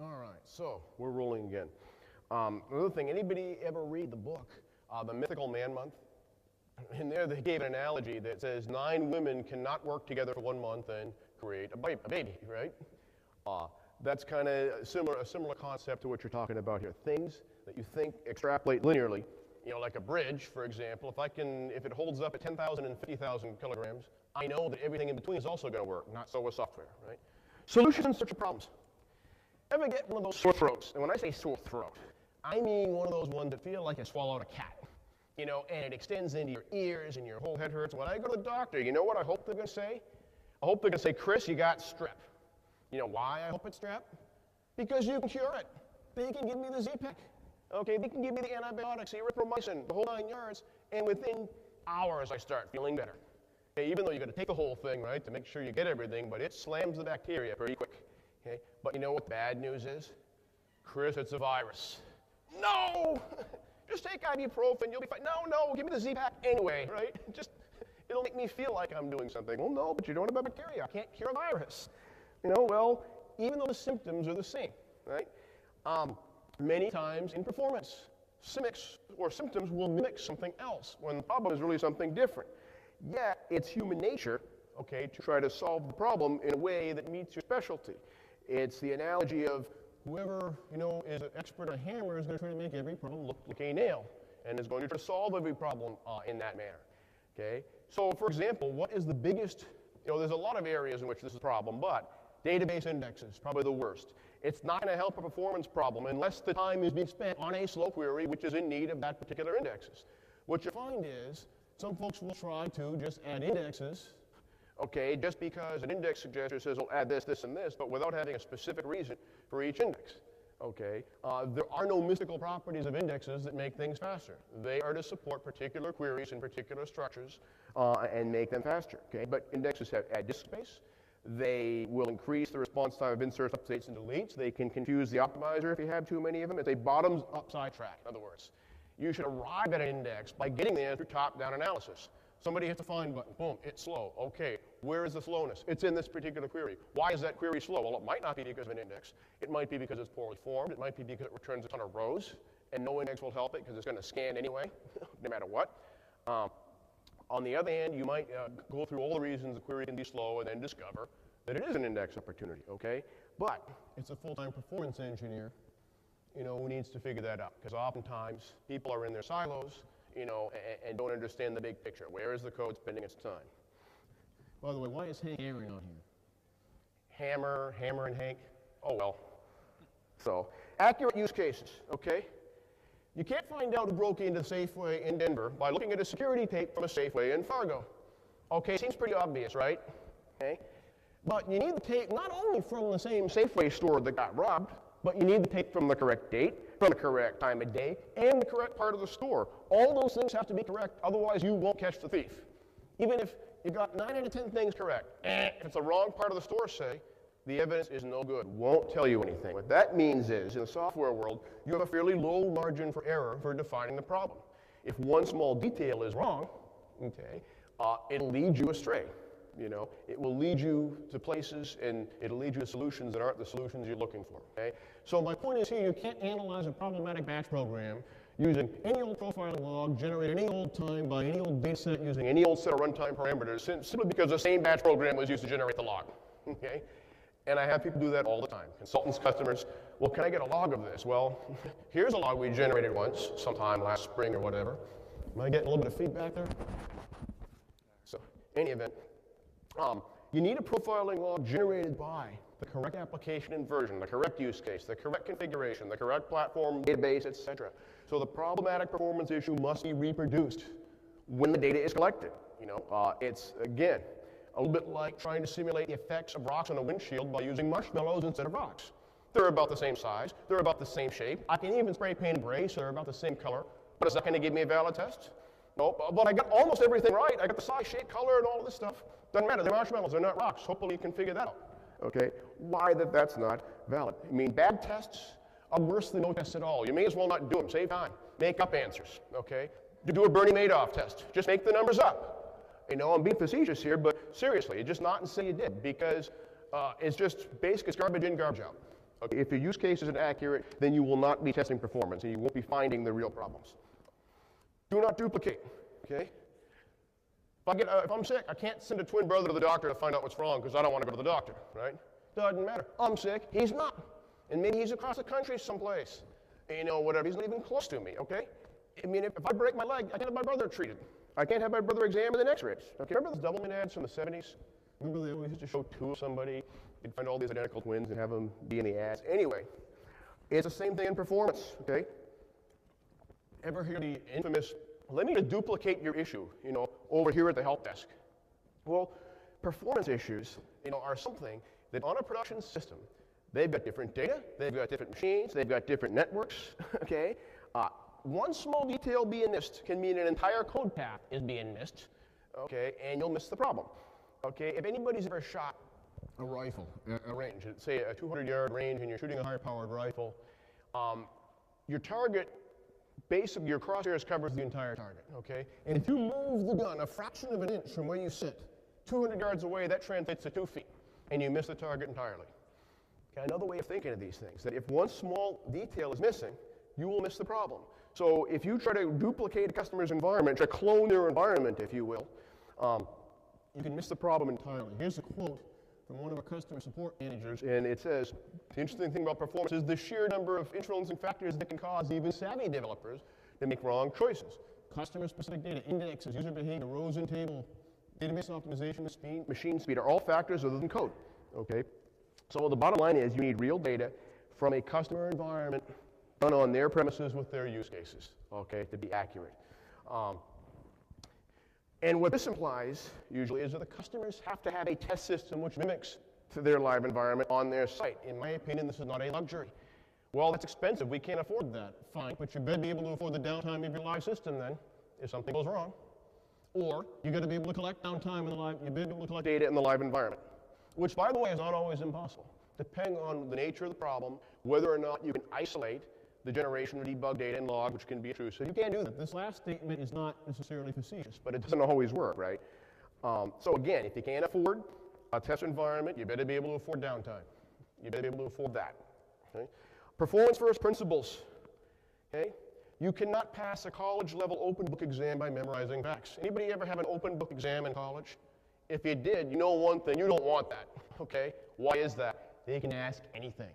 All right, so we're rolling again. Another thing, anybody ever read the book, The Mythical Man Month? In there they gave an analogy that says 9 women cannot work together for 1 month and create a baby, right? That's kind of a similar concept to what you're talking about here. Things that you think extrapolate linearly, you know, like a bridge, for example. If it holds up at 10,000 and 50,000 kilograms, I know that everything in between is also going to work, not so with software, right? Solutions in search of problems. Ever get one of those sore throats? And when I say sore throat, I mean one of those ones that feel like you swallowed a cat. You know, and it extends into your ears and your whole head hurts. When I go to the doctor, you know what I hope they're going to say? I hope they're going to say, Chris, you got strep. You know why I hope it's strep? Because you can cure it. They can give me the Z-Pack. Okay, they can give me the antibiotics, the erythromycin, the whole 9 yards, and within hours I start feeling better. Okay, even though you got to take the whole thing, right, to make sure you get everything, but it slams the bacteria pretty quick. Okay, but you know what bad news is? Chris, it's a virus. No! Just take ibuprofen, you'll be fine. No, give me the Z-Pack anyway, right? It'll make me feel like I'm doing something. Well, no, but you don't have a bacteria. I can't cure a virus. You know, well, even though the symptoms are the same, right? Many times in performance, symptoms will mimic something else when the problem is really something different. Yet, it's human nature, okay, to try to solve the problem in a way that meets your specialty. It's the analogy of whoever, you know, is an expert on a hammer is going to try to make every problem look like a nail and is going to try to solve every problem in that manner. Okay? So, for example, what is the biggest, you know, there's a lot of areas in which this is a problem, but database indexes, probably the worst. It's not going to help a performance problem unless the time is being spent on a slow query which is in need of that particular indexes. What you find is some folks will try to just add indexes, okay, just because an index suggester says, "I'll add this, this, and this," but without having a specific reason for each index. Okay, there are no mystical properties of indexes that make things faster. They are to support particular queries in particular structures and make them faster. Okay, but indexes add disk space. They will increase the response time of inserts, updates, and deletes. They can confuse the optimizer if you have too many of them. It's a bottoms-up sidetrack, in other words. You should arrive at an index by getting there through top-down analysis. Somebody hits the find button, boom, it's slow. Okay, where is the slowness? It's in this particular query. Why is that query slow? Well, it might not be because of an index. It might be because it's poorly formed. It might be because it returns a ton of rows, and no index will help it because it's going to scan anyway, no matter what. On the other hand, you might go through all the reasons the query can be slow and then discover that it is an index opportunity, okay? But it's a full-time performance engineer, you know, who needs to figure that out, because oftentimes people are in their silos, you know, and don't understand the big picture. Where is the code spending its time? By the way, why is Hank Aaron on here? Hammer and Hank? Oh, well. So, accurate use cases, okay? You can't find out who broke into Safeway in Denver by looking at a security tape from a Safeway in Fargo. Okay, seems pretty obvious, right? Okay? But you need the tape not only from the same Safeway store that got robbed, but you need the tape from the correct date, from the correct time of day, and the correct part of the store. All those things have to be correct, otherwise you won't catch the thief. Even if you got 9 out of 10 things correct, if it's the wrong part of the store, say, the evidence is no good, won't tell you anything. What that means is, in the software world, you have a fairly low margin for error for defining the problem. If one small detail is wrong, okay, it'll lead you astray. You know, it will lead you to places and it'll lead you to solutions that aren't the solutions you're looking for, okay? So my point is here, you can't analyze a problematic batch program using any old profiling log, generated any old time by any old data set using any old set of runtime parameters, simply because the same batch program was used to generate the log, okay? And I have people do that all the time. Consultants, customers, well, can I get a log of this? Well, here's a log we generated once, sometime last spring or whatever. Am I getting a little bit of feedback there? So, in any event, you need a profiling log generated by the correct application and version, the correct use case, the correct configuration, the correct platform, database, etc. So the problematic performance issue must be reproduced when the data is collected. You know, it's, again, a little bit like trying to simulate the effects of rocks on a windshield by using marshmallows instead of rocks. They're about the same size, they're about the same shape. I can even spray paint gray, so they're about the same color. But is that going to give me a valid test? Nope, but I got almost everything right. I got the size, shape, color, and all of this stuff. Doesn't matter, they're marshmallows, they're not rocks. Hopefully you can figure that out. Okay, why that's not valid? I mean, bad tests are worse than no tests at all. You may as well not do them, save time. Make up answers, okay? You do a Bernie Madoff test, just make the numbers up. You know, I'm being facetious here, but seriously, just not and say you did, because it's just basic, it's garbage in, garbage out. Okay? If your use case isn't accurate, then you will not be testing performance, and you won't be finding the real problems. Do not duplicate, okay? If I'm sick, I can't send a twin brother to the doctor to find out what's wrong because I don't want to go to the doctor, right? Doesn't matter. I'm sick, he's not. And maybe he's across the country someplace. And, you know, whatever, he's not even close to me, okay? I mean, if I break my leg, I can't have my brother treated. I can't have my brother examined the X-rays. Okay, remember those Doublemint ads from the 70s? Remember they always used to show two of somebody? You'd find all these identical twins and have them be in the ads. Anyway, it's the same thing in performance, okay? Ever hear the infamous, let me duplicate your issue, you know, over here at the help desk? Well, performance issues, you know, are something that on a production system, they've got different data, they've got different machines, they've got different networks, okay? One small detail being missed can mean an entire code path is being missed, okay, and you'll miss the problem, okay? If anybody's ever shot a rifle, a range, say a 200-yard range, and you're shooting a high-powered rifle, your target, basically your crosshairs covers the entire target, okay? And if you move the gun a fraction of an inch from where you sit, 200 yards away, that translates to 2 feet, and you miss the target entirely. Okay, another way of thinking of these things, that if one small detail is missing, you will miss the problem. So if you try to duplicate a customer's environment, try to clone their environment, if you will, you can miss the problem entirely. Here's a quote from one of our customer support managers, and it says, the interesting thing about performance is the sheer number of influencing factors that can cause even savvy developers to make wrong choices. Customer-specific data, indexes, user behavior, rows and table, database optimization, speed, machine speed are all factors other than code, okay? So the bottom line is you need real data from a customer environment done on their premises with their use cases, okay, to be accurate. And what this implies, usually, is that the customers have to have a test system which mimics their live environment on their site. In my opinion, this is not a luxury. Well, that's expensive. We can't afford that. Fine, but you better be able to afford the downtime of your live system then, if something goes wrong. Or you got to be able to collect downtime in the live, you better be able to collect data in the live environment, which, by the way, is not always impossible, depending on the nature of the problem, whether or not you can isolate the generation of debug data and log, which can be intrusive. You can't do that. This last statement is not necessarily facetious, but it doesn't always work, right? So again, if you can't afford a test environment, you better be able to afford downtime. You better be able to afford that, okay? Performance first principles, okay? You cannot pass a college-level open book exam by memorizing facts. Anybody ever have an open book exam in college? If you did, you know one thing, you don't want that, okay? Why is that? They can ask anything.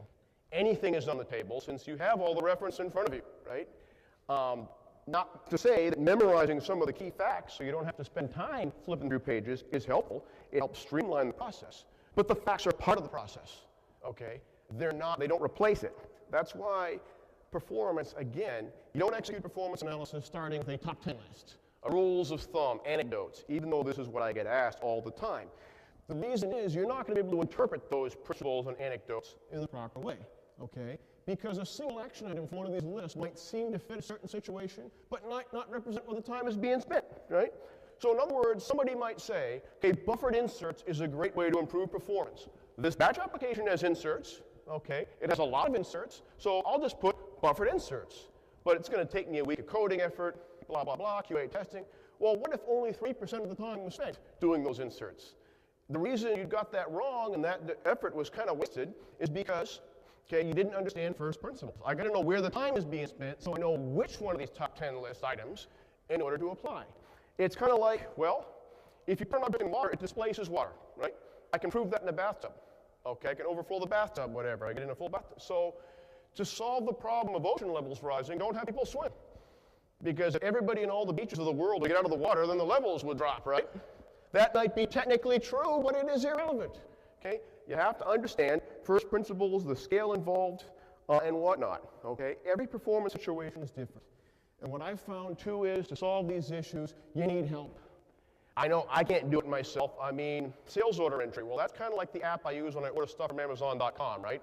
Anything is on the table since you have all the reference in front of you, right? Not to say that memorizing some of the key facts so you don't have to spend time flipping through pages is helpful. It helps streamline the process. But the facts are part of the process, okay? They don't replace it. That's why performance, again, you don't execute performance analysis starting with a top 10 list, rules of thumb, anecdotes, even though this is what I get asked all the time. The reason is you're not going to be able to interpret those principles and anecdotes in the proper way, okay? Because a single action item from one of these lists might seem to fit a certain situation, but might not represent where the time is being spent, right? So in other words, somebody might say, okay, buffered inserts is a great way to improve performance. This batch application has inserts, okay? It has a lot of inserts, so I'll just put buffered inserts. But it's going to take me a week of coding effort, blah, blah, blah, QA testing. Well, what if only 3% of the time was spent doing those inserts? The reason you got that wrong and that effort was kind of wasted is because, okay, you didn't understand first principles. I got to know where the time is being spent so I know which one of these top 10 list items in order to apply. It's kind of like, well, if you put an object in water, it displaces water, right? I can prove that in a bathtub. Okay, I can overflow the bathtub, whatever. I get in a full bathtub. So to solve the problem of ocean levels rising, don't have people swim. Because if everybody in all the beaches of the world would get out of the water, then the levels would drop, right? That might be technically true, but it is irrelevant, okay? You have to understand first principles, the scale involved, and whatnot, okay? Every performance situation is different. And what I've found, too, is to solve these issues, you need help. I know I can't do it myself. I mean, sales order entry, well, that's kind of like the app I use when I order stuff from Amazon.com, right?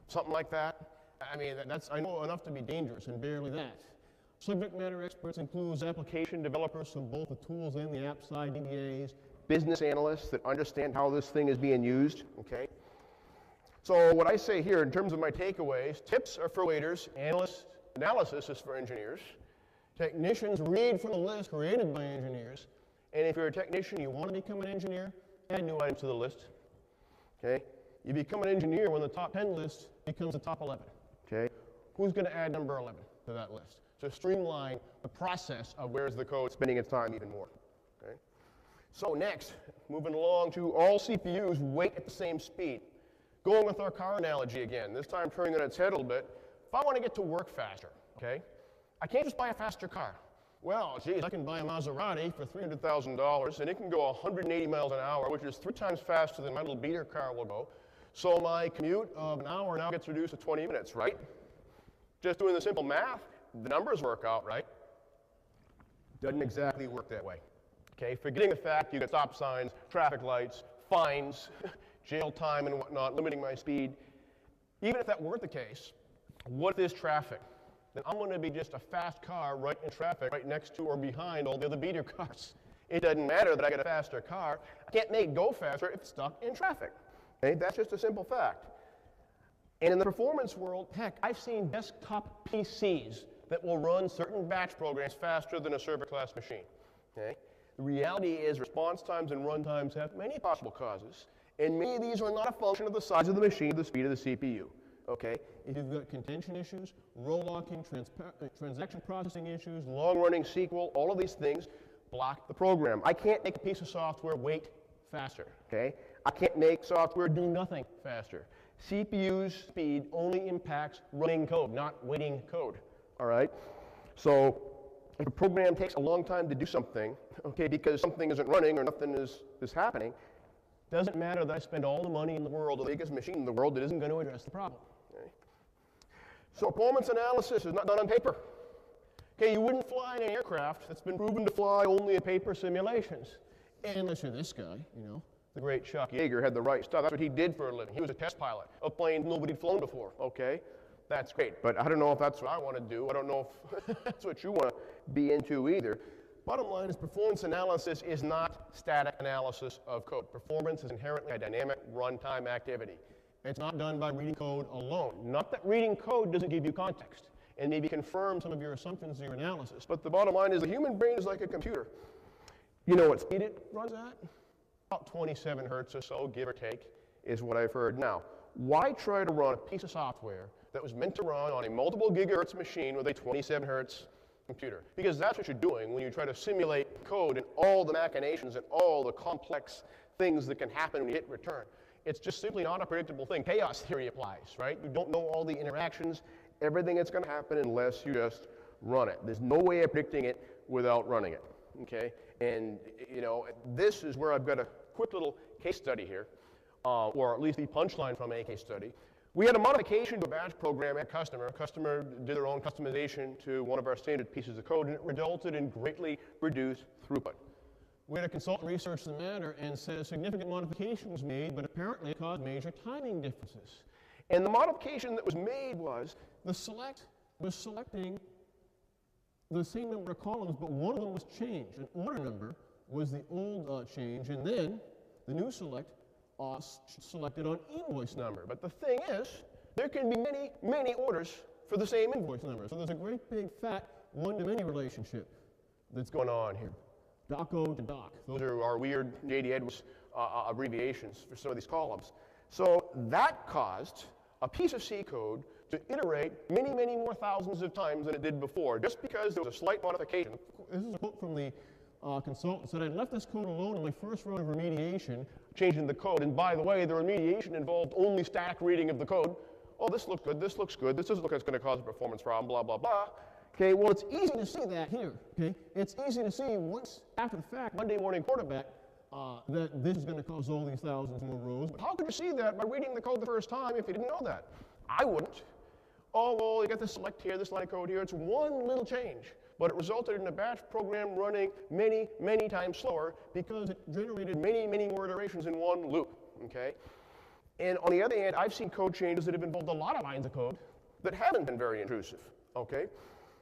Something like that. I mean, I know enough to be dangerous, and barely that. Subject matter experts includes application developers from both the tools and the app side, DBAs, business analysts that understand how this thing is being used, okay? So what I say here in terms of my takeaways, tips are for waiters, analysis is for engineers, technicians read from the list created by engineers, and if you're a technician, you want to become an engineer, add new items to the list, okay? You become an engineer when the top 10 list becomes the top 11, okay? Who's going to add number 11 to that list? To streamline the process of where's the code spending its time even more, okay? So next, moving along to all CPUs wait at the same speed. Going with our car analogy again, this time turning it on its head a little bit. If I want to get to work faster, okay, I can't just buy a faster car. Well, geez, I can buy a Maserati for $300,000 and it can go 180 miles an hour, which is 3 times faster than my little beater car will go. So my commute of an hour now gets reduced to 20 minutes, right? Just doing the simple math, the numbers work out, right? Doesn't exactly work that way. Okay, forgetting the fact you got stop signs, traffic lights, fines, jail time and whatnot, limiting my speed. Even if that weren't the case, what if there's traffic? Then I'm going to be just a fast car right in traffic, right next to or behind all the other beater cars. It doesn't matter that I get a faster car. I can't make it go faster if it's stuck in traffic. Okay, that's just a simple fact. And in the performance world, heck, I've seen desktop PCs that will run certain batch programs faster than a server-class machine. Okay? The reality is response times and run times have many possible causes, and many of these are not a function of the size of the machine or the speed of the CPU. Okay? If you've got contention issues, row locking, transaction processing issues, long-running SQL, all of these things block the program. I can't make a piece of software wait faster. Okay? I can't make software do nothing faster. CPU's speed only impacts running code, not waiting code. All right? So if a program takes a long time to do something, okay, because something isn't running or nothing is happening, doesn't matter that I spend all the money in the world, the biggest machine in the world, that isn't going to address the problem. Okay? So performance analysis is not done on paper. Okay, you wouldn't fly in an aircraft that's been proven to fly only in paper simulations. Unless you're this guy, you know. The great Chuck Yeager had the right stuff. That's what he did for a living. He was a test pilot of planes nobody'd flown before, okay? That's great, but I don't know if that's what I want to do. I don't know if that's what you want to be into either. Bottom line is performance analysis is not static analysis of code. Performance is inherently a dynamic runtime activity. It's not done by reading code alone. Not that reading code doesn't give you context and maybe confirm some of your assumptions in your analysis, but the bottom line is the human brain is like a computer. You know what speed it runs at? About 27 hertz or so, give or take, is what I've heard. Now, why try to run a piece of software that was meant to run on a multiple gigahertz machine with a 27 hertz computer? Because that's what you're doing when you try to simulate code and all the machinations and all the complex things that can happen when you hit return. It's just simply not a predictable thing. Chaos theory applies, right? You don't know all the interactions, everything that's going to happen unless you just run it. There's no way of predicting it without running it, okay? And, you know, this is where I've got a quick little case study here, or at least the punchline from a case study. We had a modification to a batch program at a customer. A customer did their own customization to one of our standard pieces of code, and it resulted in greatly reduced throughput. We had a consultant research the matter and said a significant modification was made, but apparently it caused major timing differences. And the modification that was made was the select was selecting the same number of columns, but one of them was changed. An order number was the old change, and then the new select selected on invoice number. But the thing is, there can be many, many orders for the same invoice number. So there's a great big fat one-to-many relationship that's going on here. DOCO to DOC. Those are our weird J.D. Edwards abbreviations for some of these columns. So that caused a piece of C code to iterate many, many more thousands of times than it did before, just because there was a slight modification. This is a quote from the consultant, said, "I left this code alone in my first round of remediation, changing the code, and by the way, the remediation involved only static reading of the code. Oh, this looks good, this looks good, this doesn't look like it's going to cause a performance problem, blah, blah, blah." Okay, well, it's easy to see that here, okay? It's easy to see once after the fact, Monday morning quarterback, that this is going to cause all these thousands more rows. But how could you see that by reading the code the first time if you didn't know that? I wouldn't. Oh, well, you got this select here, this line of code here. It's one little change, but it resulted in a batch program running many, many times slower because it generated many, many more iterations in one loop, okay? And on the other hand, I've seen code changes that have involved a lot of lines of code that haven't been very intrusive, okay?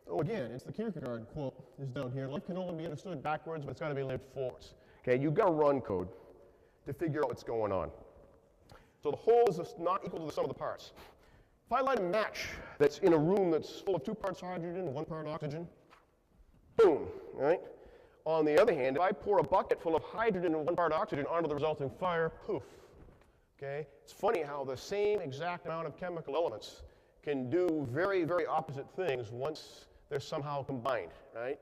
So again, it's the Kierkegaard quote is down here. Life can only be understood backwards, but it's got to be lived forwards. Okay, you've got to run code to figure out what's going on. So the whole is not equal to the sum of the parts. If I light a match that's in a room that's full of 2 parts hydrogen and 1 part oxygen, boom, right? On the other hand, if I pour a bucket full of hydrogen and 1 part oxygen onto the resulting fire, poof, Okay? It's funny how the same exact amount of chemical elements can do very, very opposite things once they're somehow combined, right?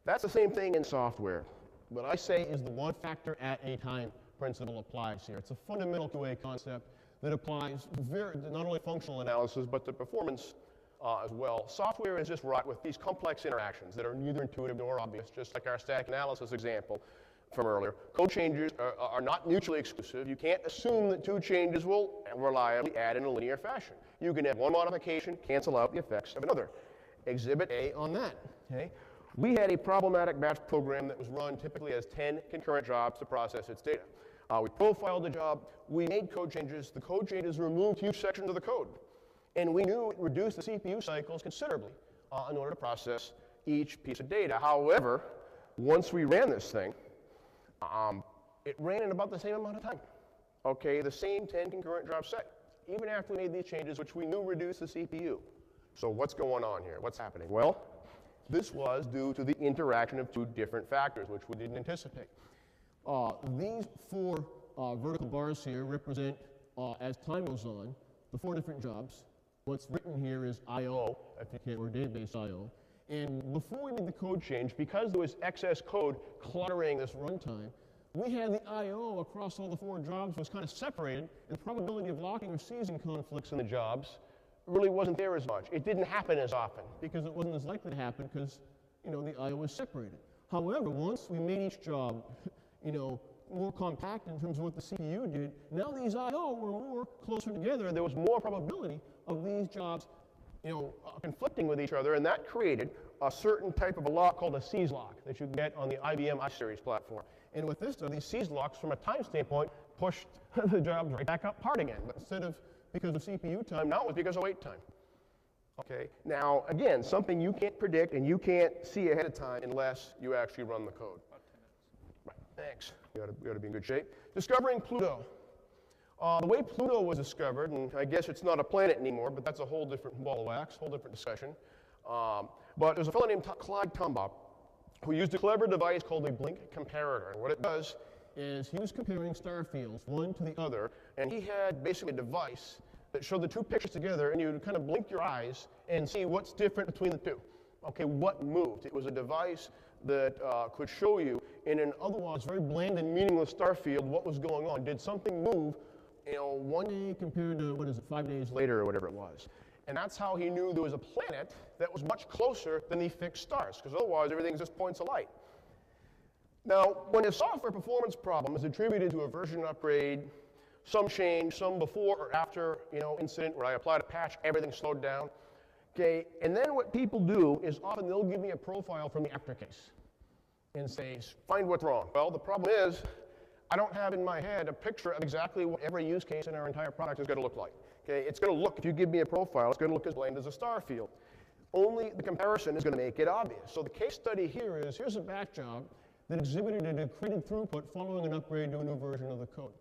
That's the same thing in software. What I say is the one factor at a time principle applies here. It's a fundamental QA concept that applies not only functional analysis, but to performance as well. Software is just wrought with these complex interactions that are neither intuitive nor obvious, just like our static analysis example from earlier. Code changes are not mutually exclusive. You can't assume that two changes will reliably add in a linear fashion. You can have one modification cancel out the effects of another. Exhibit A on that. Okay? We had a problematic batch program that was run typically as 10 concurrent jobs to process its data. We profiled the job, we made code changes, the code changes removed huge sections of the code. And we knew it reduced the CPU cycles considerably in order to process each piece of data. However, once we ran this thing, it ran in about the same amount of time. Okay, the same 10 concurrent job set, even after we made these changes, which we knew reduced the CPU. So what's going on here? What's happening? Well, this was due to the interaction of two different factors, which we didn't anticipate. These four vertical bars here represent, as time goes on, the four different jobs. What's written here is I/O, or database I/O. And before we made the code change, because there was excess code cluttering this runtime, we had the I/O across all the four jobs was kind of separated, and the probability of locking or seizing conflicts in the jobs really wasn't there as much. It didn't happen as often because it wasn't as likely to happen because, the I/O was separated. However, once we made each job, more compact in terms of what the CPU did, now these I/O were more closer together. There was more probability of these jobs, conflicting with each other, and that created a certain type of a lock called a seize lock that you get on the IBM iSeries platform. And with this, these seize locks, from a time standpoint, pushed the jobs right back up part again. But instead of because of CPU time, now it was because of wait time. Okay. Now, again, something you can't predict and you can't see ahead of time unless you actually run the code. About 10 minutes. Right. Thanks. You got to be in good shape. Discovering Pluto. The way Pluto was discovered, and I guess it's not a planet anymore, but that's a whole different ball of wax, whole different discussion. But there's a fellow named Clyde Tombaugh who used a clever device called a blink comparator. And what it does is he was comparing star fields, one to the other, and he had basically a device that showed the two pictures together, and you would kind of blink your eyes and see what's different between the two. Okay, what moved? It was a device that could show you in an otherwise very bland and meaningless star field what was going on. Did something move, one day compared to, 5 days later or whatever it was. And that's how he knew there was a planet that was much closer than the fixed stars, because otherwise everything's just points of light. Now, when a software performance problem is attributed to a version upgrade, some change, some before or after, incident where I applied a patch, everything slowed down. Okay, and then what people do is often they'll give me a profile from the aftercase and say, find what's wrong. Well, the problem is, I don't have in my head a picture of exactly what every use case in our entire product is going to look like. Okay, it's going to look, if you give me a profile, it's going to look as bland as a star field. Only the comparison is going to make it obvious. So the case study here is, here's a batch job that exhibited a decreased throughput following an upgrade to a new version of the code.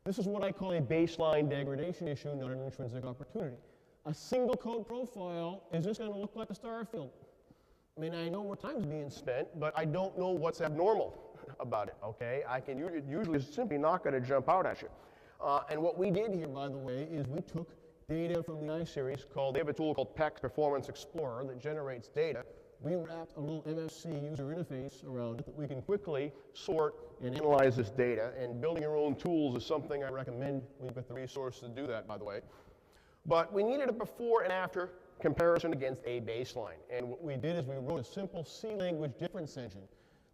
This is what I call a baseline degradation issue, not an intrinsic opportunity. A single code profile is just going to look like a star field. I mean, I know where time's being spent, but I don't know what's abnormal about it, okay? Usually it's simply not going to jump out at you. And what we did here, by the way, is we took data from the iSeries they have a tool called PEX Performance Explorer that generates data. We wrapped a little MFC user interface around it that we can quickly sort and analyze this data, and building your own tools is something I recommend. We've got the resources to do that, by the way. But we needed a before and after comparison against a baseline. And what we did is we wrote a simple C language difference engine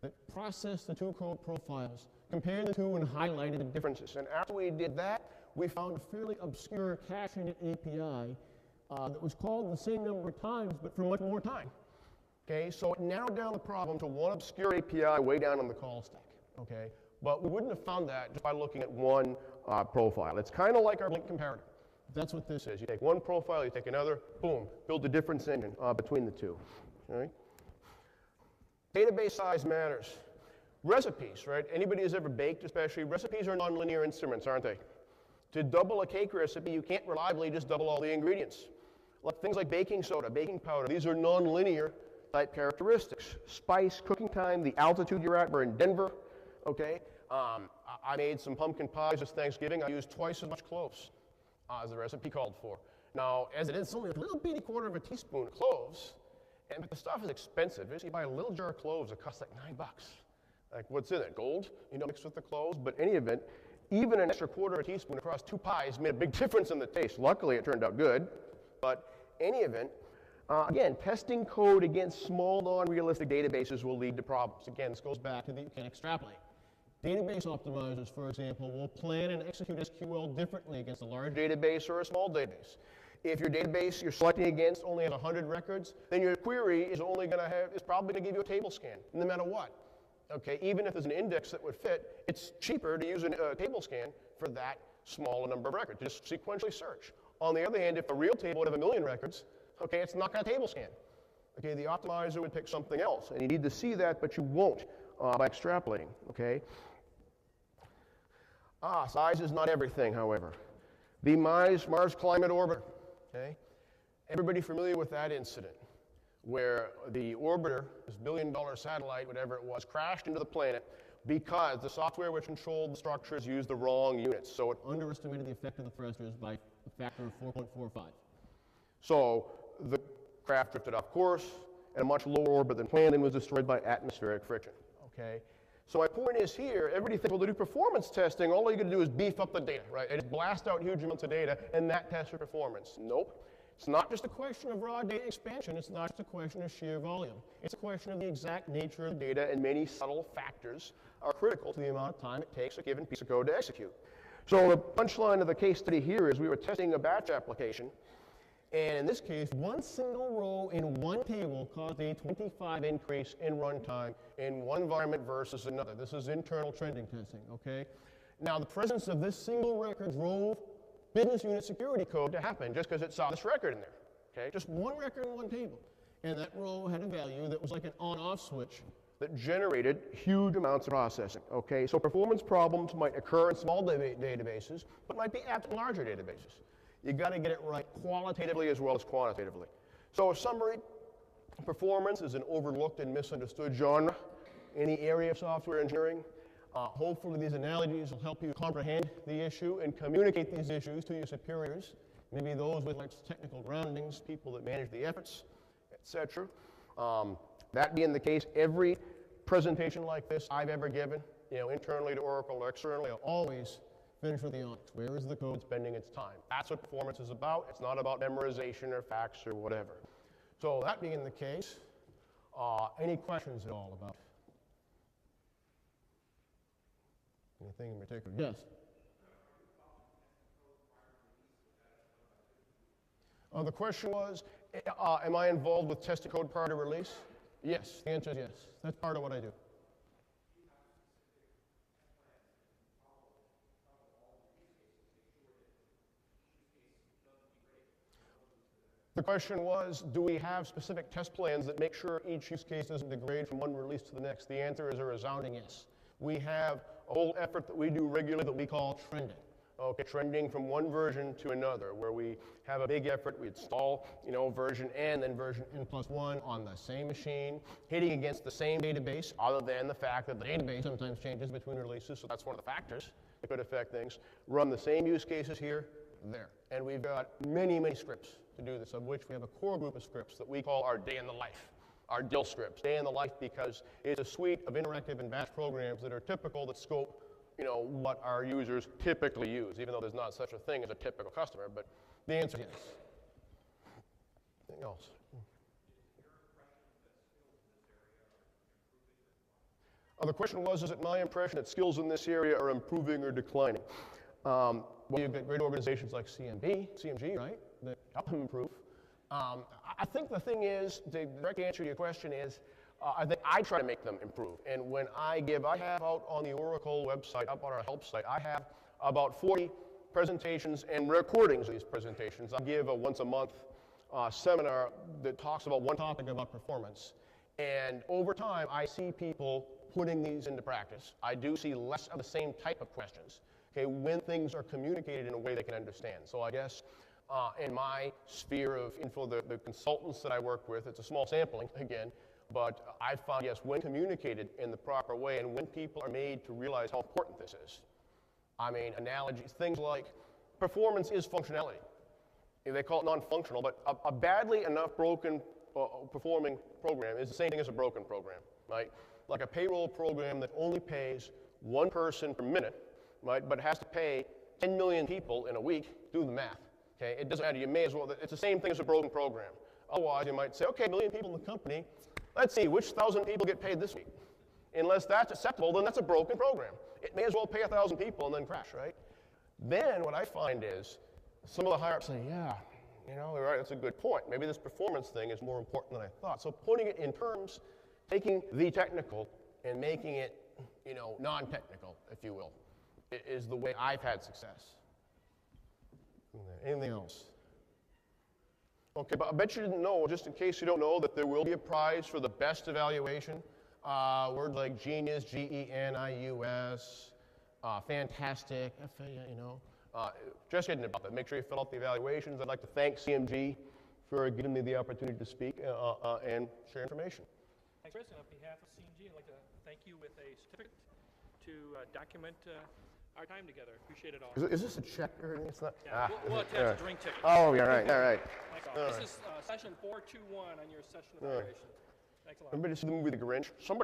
that processed the two code profiles, compared the two, and highlighted the differences. And after we did that, we found a fairly obscure caching API that was called the same number of times, but for much more time. Okay, so it narrowed down the problem to one obscure API way down on the call stack. Okay, but we wouldn't have found that just by looking at one profile. It's kind of like our blink comparator. That's what this is. You take one profile, you take another, boom, build the difference engine between the two. All right? Database size matters. Recipes, right? Anybody who's ever baked, especially, recipes are nonlinear instruments, aren't they? To double a cake recipe, you can't reliably just double all the ingredients. Like things like baking soda, baking powder, these are nonlinear type characteristics. Spice, cooking time, the altitude you're at, we're in Denver, okay? I made some pumpkin pies this Thanksgiving. I used twice as much cloves as the recipe called for. Now, as it is, it's only a little bitty quarter of a teaspoon of cloves, but the stuff is expensive. You buy a little jar of cloves, it costs like $9. Like, what's in it? Gold, mixed with the cloves. But in any event, even an extra quarter of a teaspoon across 2 pies made a big difference in the taste. Luckily, it turned out good. But in any event, again, testing code against small, non-realistic databases will lead to problems. Again, this goes back to you can extrapolate. Database optimizers, for example, will plan and execute SQL differently against a large database or a small database. If your database you're selecting against only has 100 records, then your query is probably going to give you a table scan, no matter what. Okay, even if there's an index that would fit, it's cheaper to use a table scan for that small a number of records. Just sequentially search. On the other hand, if a real table would have 1 million records, okay, it's not going to table scan. Okay, the optimizer would pick something else, and you need to see that, but you won't by extrapolating. Okay. Size is not everything, however. The Mars Climate Orbiter. Okay, everybody familiar with that incident where the orbiter, this $1 billion satellite, whatever it was, crashed into the planet because the software which controlled the structures used the wrong units. So it underestimated the effect of the thrusters by a factor of 4.45. So the craft drifted off course at a much lower orbit than planned and was destroyed by atmospheric friction. Okay? So my point is here, everybody thinks, well, to do performance testing, all you got to do is beef up the data, right? And just blast out huge amounts of data, and that tests for performance. Nope. It's not just a question of raw data expansion. It's not just a question of sheer volume. It's a question of the exact nature of the data, and many subtle factors are critical to the amount of time it takes a given piece of code to execute. So the punchline of the case study here is we were testing a batch application, and in this case, one single row in one table caused a 25 increase in runtime in one environment versus another. This is internal trending testing, okay? Now, the presence of this single record drove business unit security code to happen just because it saw this record in there, okay? Just one record in one table. And that row had a value that was like an on-off switch that generated huge amounts of processing, okay? So performance problems might occur in small databases, but might be absent in larger databases. You got to get it right qualitatively as well as quantitatively. So a summary, performance is an overlooked and misunderstood genre in the area of software engineering. Hopefully these analogies will help you comprehend the issue and communicate these issues to your superiors, maybe those with less technical groundings, people that manage the efforts, etc. That being the case, every presentation like this I've ever given, internally to Oracle or externally, I'll always finish with the onyx. Where is the code spending its time? That's what performance is about. It's not about memorization or facts or whatever. So that being the case, any questions at all about anything in particular? Yes. The question was, am I involved with testing code prior to release? Yes, the answer is yes. That's part of what I do. The question was, do we have specific test plans that make sure each use case doesn't degrade from one release to the next? The answer is a resounding yes. We have a whole effort that we do regularly that we call trending. Okay, trending from one version to another, where we have a big effort, we install, version N and version N+1 on the same machine, hitting against the same database, other than the fact that the database sometimes changes between releases, so that's one of the factors that could affect things. Run the same use cases here, there. And we've got many, many scripts to do this, of which we have a core group of scripts that we call our day in the life, our DIL scripts. Day in the life because it's a suite of interactive and batch programs that are typical that scope what our users typically use, even though there's not such a thing as a typical customer, but the answer is yes. Anything else? The question was, is it my impression that skills in this area are improving or declining? Well, you've got great organizations like CMG, right, that help them improve. I think the thing is, the direct answer to your question is, I think I try to make them improve. And when I have out on the Oracle website, up on our help site, I have about 40 presentations and recordings of these presentations. I give a once a month seminar that talks about one topic about performance. And over time, I see people putting these into practice. I do see less of the same type of questions, okay, when things are communicated in a way they can understand. So I guess in my sphere of info, the consultants that I work with, it's a small sampling, again, But I found, yes, when communicated in the proper way and when people are made to realize how important this is. I mean, analogies, things like performance is functionality. They call it non-functional, but a badly enough broken performing program is the same thing as a broken program, right? Like a payroll program that only pays one person per minute, right, but has to pay 10 million people in a week, do the math, okay? It doesn't matter, you may as well, it's the same thing as a broken program. Otherwise, you might say, okay, a million people in the company, let's see, which 1,000 people get paid this week? Unless that's acceptable, then that's a broken program. It may as well pay 1,000 people and then crash, right? Then what I find is, some of the higher-ups say, yeah, you know, right, that's a good point. Maybe this performance thing is more important than I thought. So putting it in terms, taking the technical and making it, you know, non-technical, if you will, is the way I've had success. Anything else? Okay, but I bet you didn't know, just in case you don't know, that there will be a prize for the best evaluation. Words like genius, G-E-N-I-U-S, fantastic, you know. Just kidding about that. Make sure you fill out the evaluations. I'd like to thank CMG for giving me the opportunity to speak and share information. Thanks, Chris. And on behalf of CMG, I'd like to thank you with a certificate to document our time together. Appreciate it all. Is this a check or anything? It's not. Yeah, we'll attach a drink ticket. Oh, yeah, right, all right. Thanks all. This is session 421 on your session evaluation. Thanks a lot. Everybody see the movie The Grinch? Somebody